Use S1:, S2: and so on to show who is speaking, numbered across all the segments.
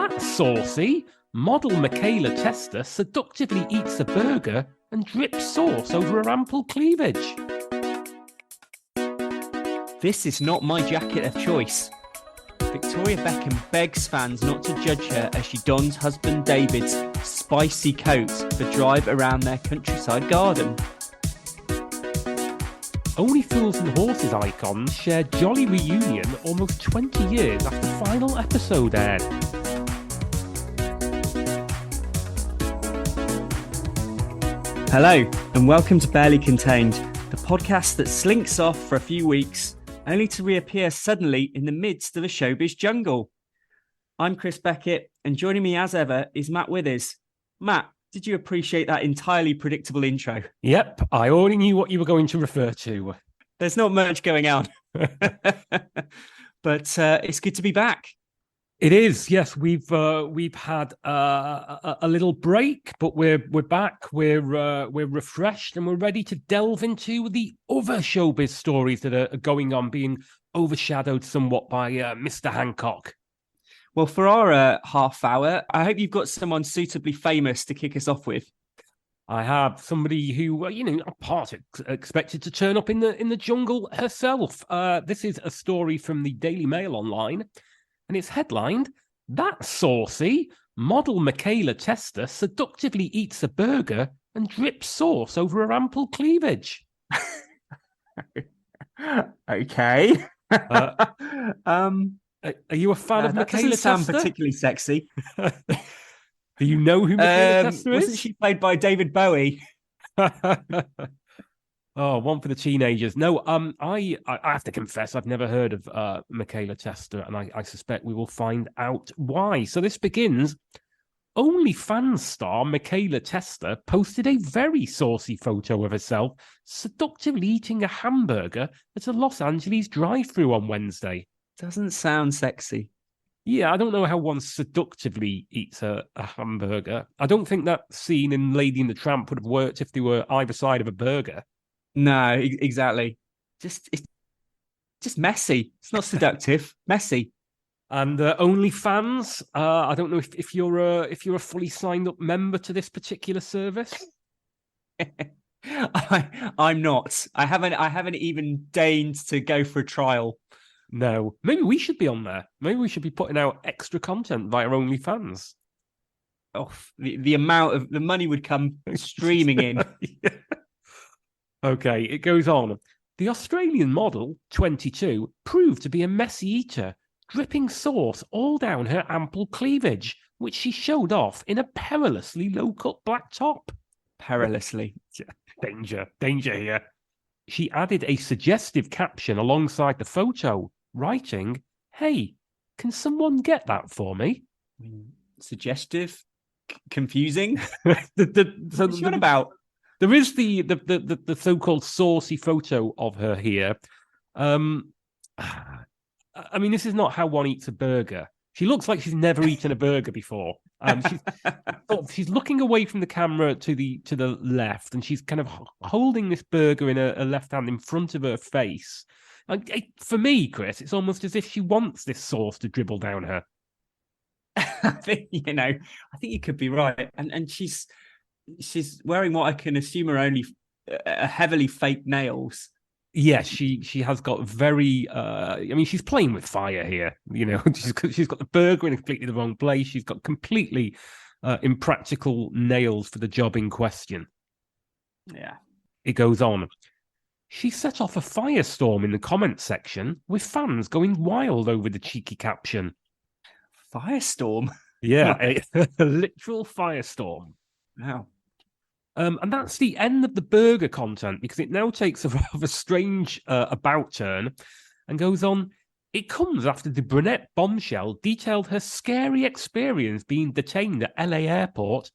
S1: That's saucy. Model Mikaela Testa seductively eats a burger and drips sauce over her ample cleavage.
S2: This is not my jacket of choice. Victoria Beckham begs fans not to judge her as she dons husband David's spicy coat for drive around their countryside garden.
S1: OnlyFans and Horses icons share jolly reunion almost 20 years after final episode aired.
S2: Hello, and welcome to Barely Contained, the podcast that slinks off for a few weeks, only to reappear suddenly in the midst of a showbiz jungle. I'm Chris Beckett, and joining me as ever is Matt Withers. Matt, did you appreciate that entirely predictable intro?
S1: Yep, I already knew what you were going to refer to.
S2: There's not much going on, but it's good to be back.
S1: It is, yes. We've had a little break, but we're back. We're refreshed, and we're ready to delve into the other showbiz stories that are going on, being overshadowed somewhat by Mr. Hancock.
S2: Well, for our half hour, I hope you've got someone suitably famous to kick us off with.
S1: I have somebody who, expected to turn up in the jungle herself. This is a story from the Daily Mail Online. And it's headlined, "That's saucy. Model Mikaela Testa seductively eats a burger and drips sauce over her ample cleavage."
S2: Okay.
S1: Are you a fan of Mikaela Testa?
S2: Doesn't sound particularly sexy.
S1: Do you know who Mikaela Testa is?
S2: Wasn't she played by David Bowie?
S1: Oh, one for the teenagers. No, I have to confess, I've never heard of Mikaela Testa, and I suspect we will find out why. So this begins. OnlyFans star Mikaela Testa posted a very saucy photo of herself seductively eating a hamburger at a Los Angeles drive-thru on Wednesday.
S2: Doesn't sound sexy.
S1: Yeah, I don't know how one seductively eats a hamburger. I don't think that scene in Lady and the Tramp would have worked if they were either side of a burger.
S2: No, exactly. It's just messy. It's not seductive. Messy.
S1: And OnlyFans, I don't know if you're a fully signed up member to this particular service.
S2: I'm not. I haven't even deigned to go for a trial.
S1: No, maybe we should be on there. Maybe we should be putting out extra content via OnlyFans.
S2: Oh, the amount of the money would come streaming in.
S1: Yeah. Okay, it goes on. The Australian model, 22, proved to be a messy eater, dripping sauce all down her ample cleavage, which she showed off in a perilously low-cut black top.
S2: Perilously.
S1: Danger here. She added a suggestive caption alongside the photo, writing, "Hey, can someone get that for me?"
S2: Suggestive? Confusing?
S1: So
S2: what's what about?
S1: There is the so-called saucy photo of her here. I mean, this is not how one eats a burger. She looks like she's never eaten a burger before. She's looking away from the camera to the left, and she's kind of holding this burger in her left hand in front of her face. For me, Chris, it's almost as if she wants this sauce to dribble down her.
S2: I think you could be right, and she's wearing what I can assume are only heavily fake nails.
S1: Yes, she has got very. She's playing with fire here. She's got the burger in completely the wrong place. She's got completely impractical nails for the job in question.
S2: Yeah,
S1: it goes on. She set off a firestorm in the comments section, with fans going wild over the cheeky caption.
S2: Firestorm?
S1: Yeah, a literal firestorm.
S2: Wow.
S1: And that's the end of the burger content, because it now takes a rather strange about turn and goes on. It comes after the brunette bombshell detailed her scary experience being detained at LA airport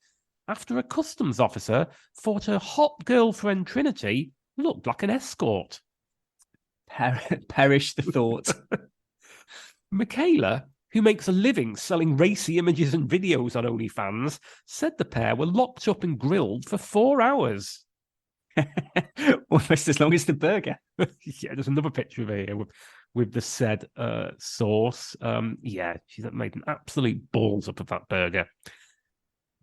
S1: after a customs officer thought her hot girlfriend Trinity looked like an escort.
S2: Perish the thought.
S1: Mikaela, who makes a living selling racy images and videos on OnlyFans, said the pair were locked up and grilled for 4 hours.
S2: Almost as long as the burger.
S1: Yeah, there's another picture of her here with the said sauce. She's made an absolute balls up of that burger.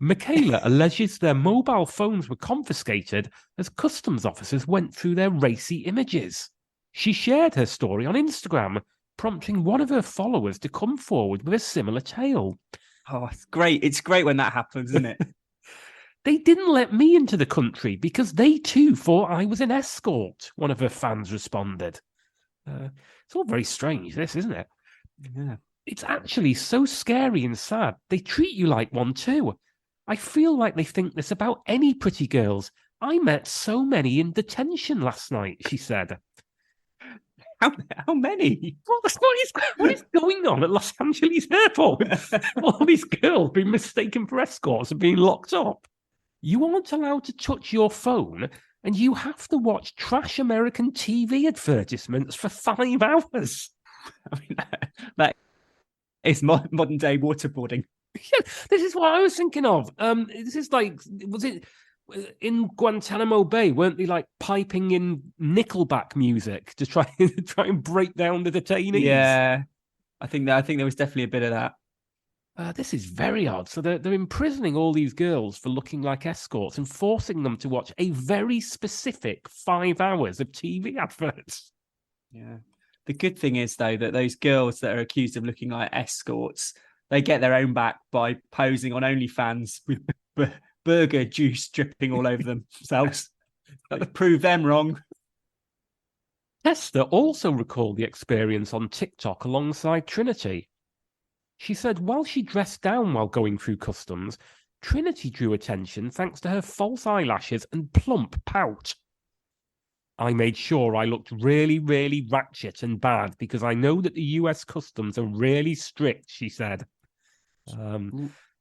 S1: Mikaela alleges their mobile phones were confiscated as customs officers went through their racy images. She shared her story on Instagram, prompting one of her followers to come forward with a similar tale.
S2: Oh, it's great. It's great when that happens, isn't it?
S1: They didn't let me into the country because they too thought I was an escort, one of her fans responded. It's all very strange, this, isn't it?
S2: Yeah.
S1: It's actually so scary and sad. They treat you like one too. I feel like they think this about any pretty girls. I met so many in detention last night, she said.
S2: How many?
S1: What is going on at Los Angeles airport? All these girls being mistaken for escorts and being locked up. You aren't allowed to touch your phone, and you have to watch trash American TV advertisements for 5 hours.
S2: I mean, that is modern day waterboarding.
S1: Yeah, this is what I was thinking of. This is like, was it in Guantanamo Bay? Weren't they like piping in Nickelback music to try and break down the detainees?
S2: Yeah, I think there was definitely a bit of that.
S1: This is very odd. So they're imprisoning all these girls for looking like escorts and forcing them to watch a very specific 5 hours of TV adverts.
S2: Yeah. The good thing is, though, that those girls that are accused of looking like escorts, they get their own back by posing on OnlyFans with burger juice dripping all over themselves. To prove them wrong.
S1: Testa also recalled the experience on TikTok alongside Trinity. She said while she dressed down while going through customs, Trinity drew attention thanks to her false eyelashes and plump pout. I made sure I looked really, really ratchet and bad because I know that the US customs are really strict, she said.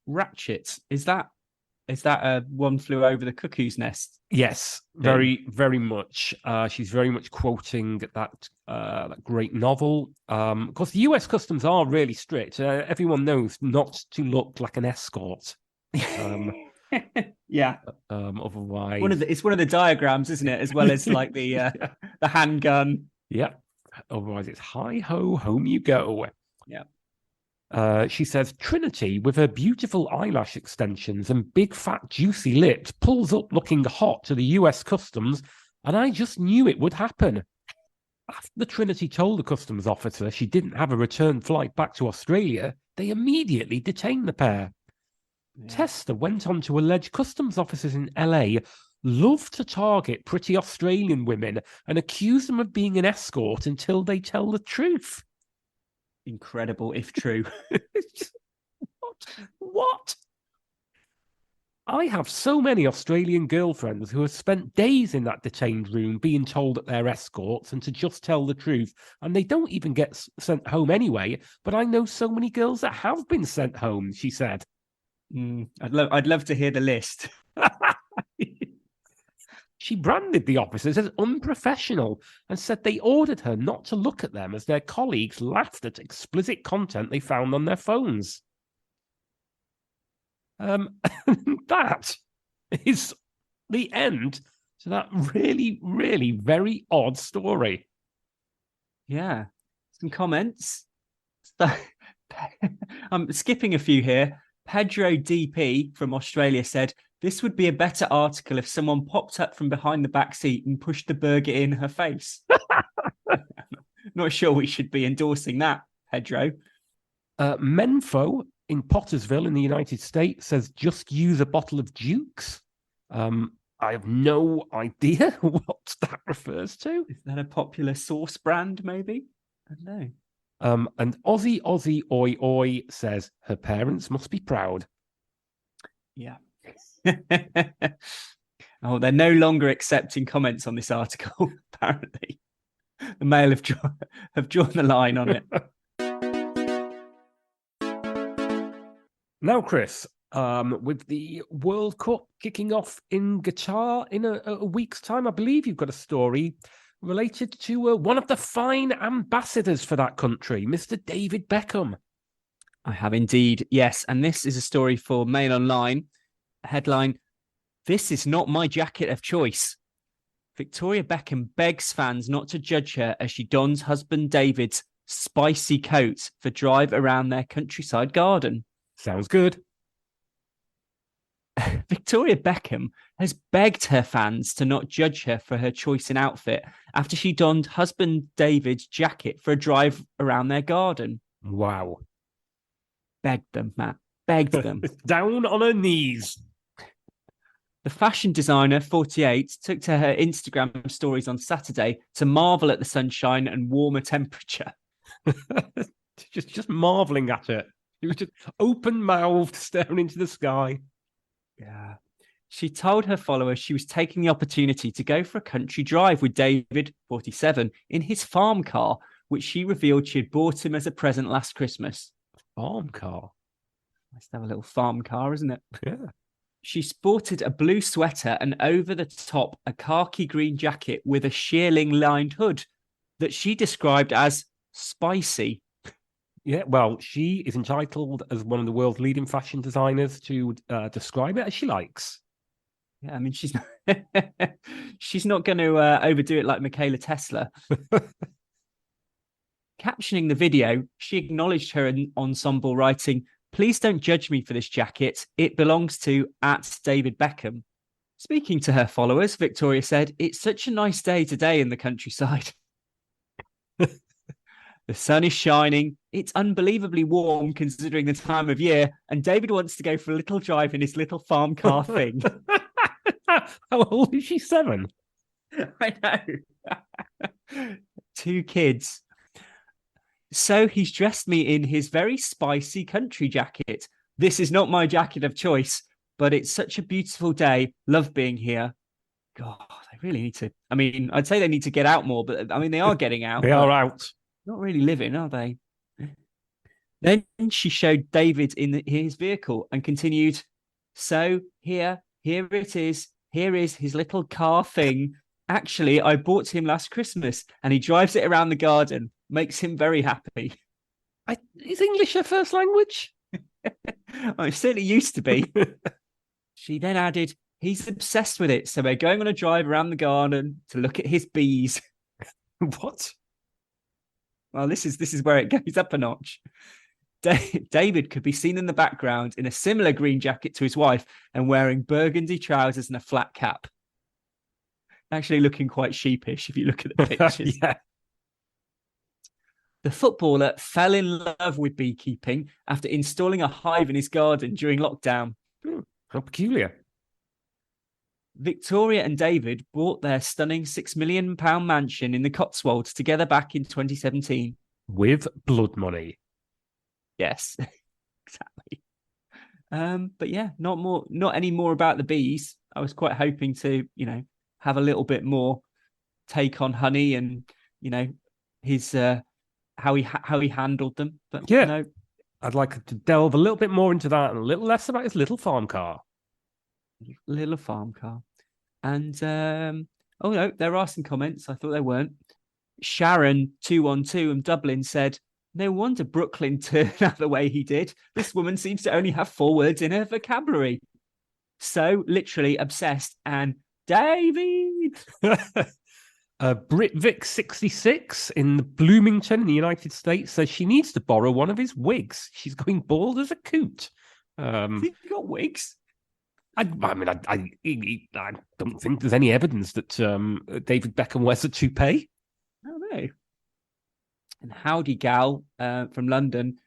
S2: Ratchet, is that One Flew Over the Cuckoo's Nest?
S1: Yes, very, very much. She's very much quoting that great novel. Of course, the US customs are really strict. Everyone knows not to look like an escort.
S2: Yeah.
S1: Otherwise,
S2: it's one of the diagrams, isn't it? As well as like the the handgun.
S1: Yeah. Otherwise, it's hi ho, home you go.
S2: Yeah.
S1: She says Trinity, with her beautiful eyelash extensions and big fat juicy lips, pulls up looking hot to the US customs, and I just knew it would happen. After Trinity told the customs officer she didn't have a return flight back to Australia, they immediately detained the pair. Yeah. Testa went on to allege customs officers in LA love to target pretty Australian women and accuse them of being an escort until they tell the truth.
S2: Incredible, if true.
S1: What? I have so many Australian girlfriends who have spent days in that detained room being told that they're escorts and to just tell the truth, and they don't even get sent home anyway, but I know so many girls that have been sent home, she said.
S2: I'd love to hear the list.
S1: She branded the officers as unprofessional and said they ordered her not to look at them as their colleagues laughed at explicit content they found on their phones. That is the end to that really, really very odd story.
S2: Yeah. Some comments. I'm skipping a few here. Pedro DP from Australia said, this would be a better article if someone popped up from behind the back seat and pushed the burger in her face. Not sure we should be endorsing that, Pedro.
S1: Menfo in Pottersville in the United States says, just use a bottle of Duke's. I have no idea what that refers to.
S2: Is that a popular sauce brand, maybe? I don't know.
S1: And Aussie Oi Oi says, her parents must be proud.
S2: Yeah. Oh, they're no longer accepting comments on this article, apparently. The Mail have drawn the line on it.
S1: Now, Chris, with the World Cup kicking off in Qatar in a week's time, I believe you've got a story related to one of the fine ambassadors for that country, Mr. David Beckham.
S2: I have indeed, yes. And this is a story for Mail Online. Headline, this is not my jacket of choice. Victoria Beckham begs fans not to judge her as she dons husband David's spicy coat for drive around their countryside garden.
S1: Sounds good.
S2: Victoria Beckham has begged her fans to not judge her for her choice in outfit after she donned husband David's jacket for a drive around their garden.
S1: Wow.
S2: Begged them, Matt. Begged them.
S1: Down on her knees.
S2: The fashion designer, 48, took to her Instagram stories on Saturday to marvel at the sunshine and warmer temperature.
S1: just marveling at it. He was just open-mouthed, staring into the sky.
S2: Yeah. She told her followers she was taking the opportunity to go for a country drive with David, 47, in his farm car, which she revealed she had bought him as a present last Christmas.
S1: Farm car?
S2: Nice to have a little farm car, isn't it?
S1: Yeah.
S2: She sported a blue sweater and over the top a khaki green jacket with a shearling-lined hood that she described as spicy.
S1: Yeah, well, she is entitled as one of the world's leading fashion designers to describe it as she likes.
S2: Yeah, I mean, she's not going to overdo it like Mikaela Testa. Captioning the video, she acknowledged her ensemble, writing, "Please don't judge me for this jacket. It belongs to @David Beckham." Speaking to her followers, Victoria said, "It's such a nice day today in the countryside. The sun is shining. It's unbelievably warm considering the time of year. And David wants to go for a little drive in his little farm car thing."
S1: How old is she? 7?
S2: I know. 2 kids. "So he's dressed me in his very spicy country jacket. This is not my jacket of choice, but it's such a beautiful day. Love being here." God, they really need to. I mean, I'd say they need to get out more, but I mean, they are getting out.
S1: They are out.
S2: Not really living, are they? Then she showed David in his vehicle and continued, "So here it is. Here is his little car thing. Actually, I bought him last Christmas and he drives it around the garden. Makes him very happy."
S1: Is English her first language?
S2: Well, it certainly used to be. She then added, "He's obsessed with it. So we're going on a drive around the garden to look at his bees."
S1: What?
S2: Well, this is where it goes up a notch. David could be seen in the background in a similar green jacket to his wife and wearing burgundy trousers and a flat cap. Actually looking quite sheepish if you look at the pictures.
S1: Yeah.
S2: The footballer fell in love with beekeeping after installing a hive in his garden during lockdown.
S1: How peculiar.
S2: Victoria and David bought their stunning £6 million mansion in the Cotswolds together back in 2017.
S1: With blood money.
S2: Yes, exactly. But yeah, not any more about the bees. I was quite hoping to, have a little bit more take on Honey and, his how he handled them. But
S1: yeah,
S2: no.
S1: I'd like to delve a little bit more into that and a little less about his little farm car.
S2: Little farm car. And oh no, there are some comments. I thought there weren't. Sharon 212 in Dublin said, "No wonder Brooklyn turned out the way he did. This woman seems to only have 4 words in her vocabulary. So literally obsessed." And David.
S1: BritVic66 in Bloomington in the United States says she needs to borrow one of his wigs. She's going bald as a coot.
S2: Have you got wigs?
S1: I don't think there's any evidence that David Beckham wears a toupee.
S2: Oh no. And Howdy Gal from London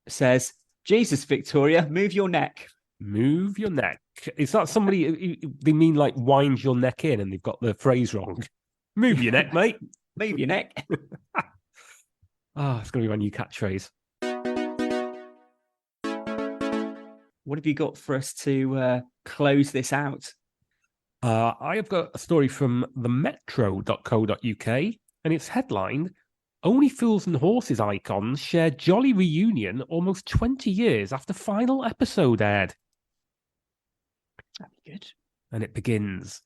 S2: says, "Jesus, Victoria, move your neck."
S1: Move your neck. Is that somebody, they mean like wind your neck in and they've got the phrase wrong? Move your neck, mate.
S2: Move your neck.
S1: It's going to be my new catchphrase.
S2: What have you got for us to close this out?
S1: I have got a story from the metro.co.uk and it's headlined, "Only Fools and Horses icons share jolly reunion almost 20 years after final episode aired."
S2: That'd be good.
S1: And it begins,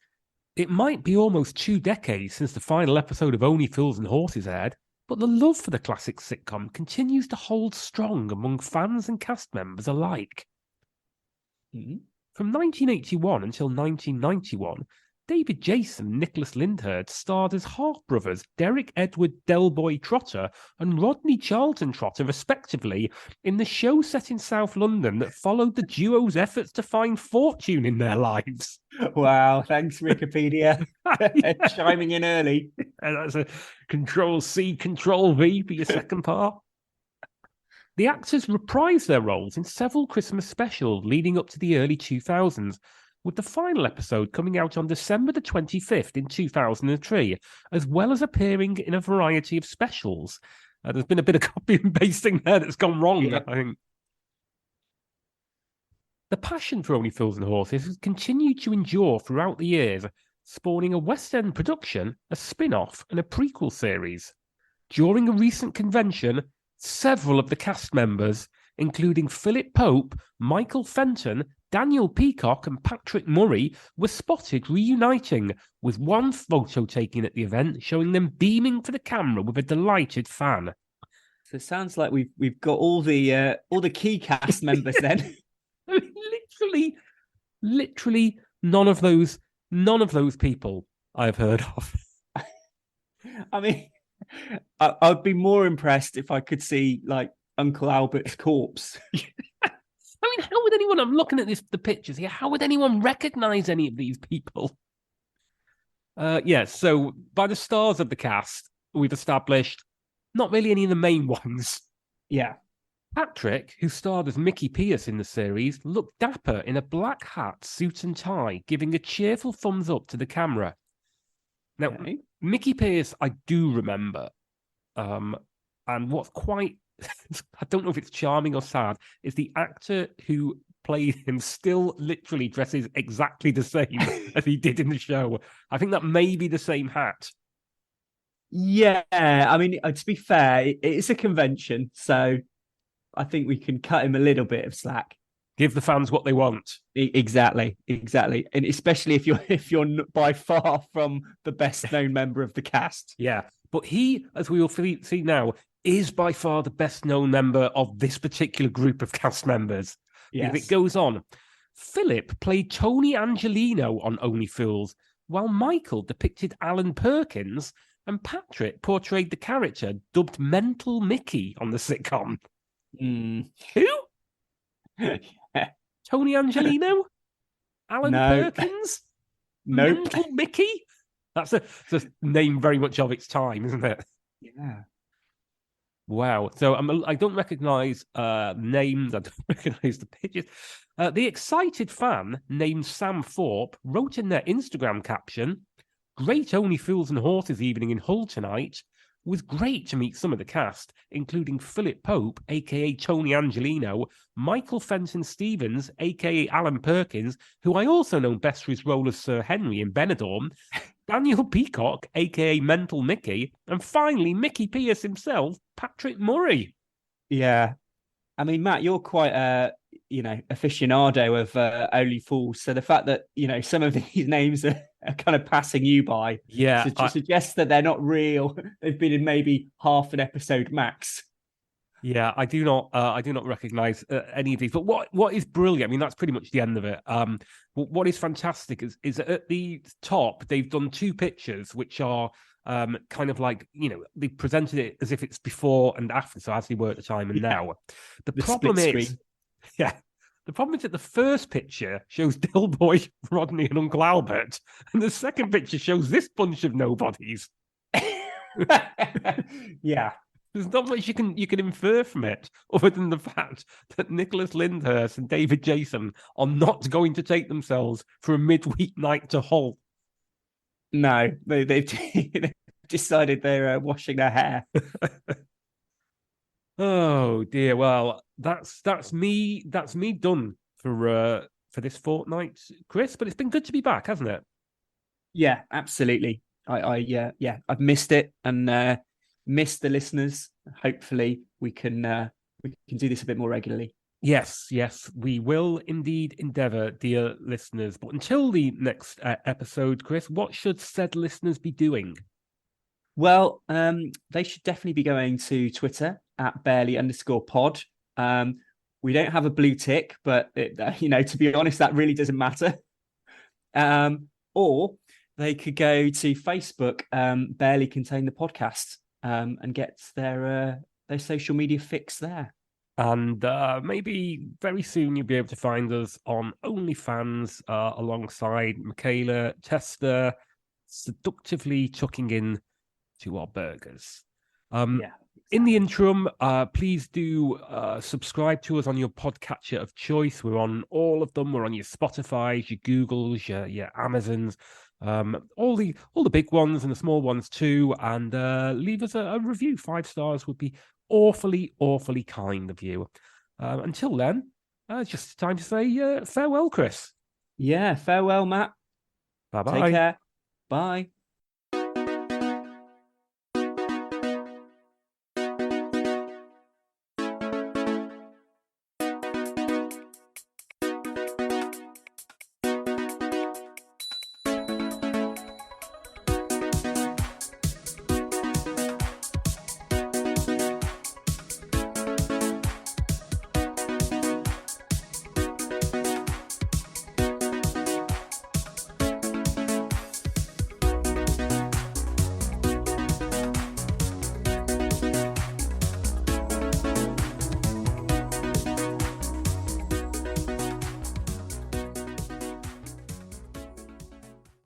S1: "It might be almost 2 decades since the final episode of Only Fools and Horses aired, but the love for the classic sitcom continues to hold strong among fans and cast members alike.
S2: Mm-hmm.
S1: From 1981 until 1991, David Jason and Nicholas Lyndhurst starred as half-brothers Derek Edward Delboy Trotter and Rodney Charlton Trotter, respectively, in the show set in South London that followed the duo's efforts to find fortune in their lives.
S2: Wow, thanks, Wikipedia.
S1: Yeah.
S2: Chiming in early.
S1: And that's a Control-C, Control-V for your second part. The actors reprised their roles in several Christmas specials leading up to the early 2000s, with the final episode coming out on December the 25th in 2003, as well as appearing in a variety of specials. There's been a bit of copy and pasting there that's gone wrong, I think. The passion for OnlyFans and Horses has continued to endure throughout the years, spawning a West End production, a spin-off, and a prequel series. During a recent convention, several of the cast members, including Philip Pope, Michael Fenton, Daniel Peacock, and Patrick Murray, were spotted reuniting, with one photo taken at the event showing them beaming for the camera with a delighted fan.
S2: So it sounds like we've got all the key cast members then.
S1: literally none of those people I've heard of.
S2: I mean, I'd be more impressed if I could see like Uncle Albert's corpse.
S1: I mean, how would anyone? I'm looking at the pictures here. How would anyone recognize any of these people? So by the stars of the cast, we've established not really any of the main ones.
S2: Yeah.
S1: Patrick, who starred as Mickey Pierce in the series, looked dapper in a black hat, suit and tie, giving a cheerful thumbs up to the camera. Now, okay. Mickey Pierce, I do remember. And what's quite, I don't know if it's charming or sad, is the actor who played him still literally dresses exactly the same as he did in the show. I think that may be the same hat.
S2: Yeah, I mean, to be fair, it's a convention, so I think we can cut him a little bit of slack.
S1: Give the fans what they want.
S2: Exactly, and especially if you're by far from the best known member of the cast.
S1: Yeah, but he, as we will see now, is by far the best known member of this particular group of cast members. Yes. It goes on. Philip played Tony Angelino on Only Fools, while Michael depicted Alan Perkins, and Patrick portrayed the character dubbed Mental Mickey on the sitcom. Who? Tony Angelino? Alan Perkins?
S2: Nope.
S1: Mental Mickey? That's a name very much of its time, isn't it?
S2: Yeah.
S1: Wow. So I don't recognise names. I don't recognise the pictures. The excited fan named Sam Thorpe wrote in their Instagram caption, "Great Only Fools and Horses evening in Hull tonight. Was great to meet some of the cast, including Philip Pope, a.k.a. Tony Angelino, Michael Fenton Stevens, a.k.a. Alan Perkins, who I also know best for his role as Sir Henry in Benidorm, Daniel Peacock, a.k.a. Mental Mickey, and finally Mickey Pierce himself, Patrick Murray."
S2: Yeah. I mean, Matt, you're quite a aficionado of Only Fools. So the fact that, some of these names are kind of passing you by, suggests that they're not real. They've been in maybe half an episode max.
S1: Yeah, I do not recognise any of these. But what is brilliant? I mean, that's pretty much the end of it. What is fantastic is at the top they've done two pictures which are kind of like, they presented it as if it's before and after, so as they were at the time and now. The problem is that the first picture shows Dilboy, Rodney, and Uncle Albert, and the second picture shows this bunch of nobodies.
S2: Yeah.
S1: There's not much you can infer from it, other than the fact that Nicholas Lyndhurst and David Jason are not going to take themselves for a midweek night to Hull.
S2: No, they've decided they're washing their hair.
S1: Oh dear. Well, that's me done for this fortnight, Chris. But it's been good to be back, hasn't it?
S2: Yeah, absolutely. I've missed it and missed the listeners. Hopefully, we can do this a bit more regularly.
S1: Yes, we will indeed endeavour, dear listeners. But until the next episode, Chris, what should said listeners be doing?
S2: Well, they should definitely be going to Twitter at @barely_pod. We don't have a blue tick, but to be honest, that really doesn't matter. Or they could go to Facebook, Barely Contain the Podcast, and get their social media fix there.
S1: And maybe very soon you'll be able to find us on OnlyFans alongside Mikaela Testa, seductively tucking in to our burgers. In the interim, please do subscribe to us on your podcatcher of choice. We're on all of them. We're on your Spotify's, your Googles, your Amazons, all the big ones and the small ones too. And leave us a review. 5 stars would be awfully, awfully kind of you. Until then, it's just time to say farewell, Chris.
S2: Yeah, farewell, Matt.
S1: Bye-bye.
S2: Take care. Bye.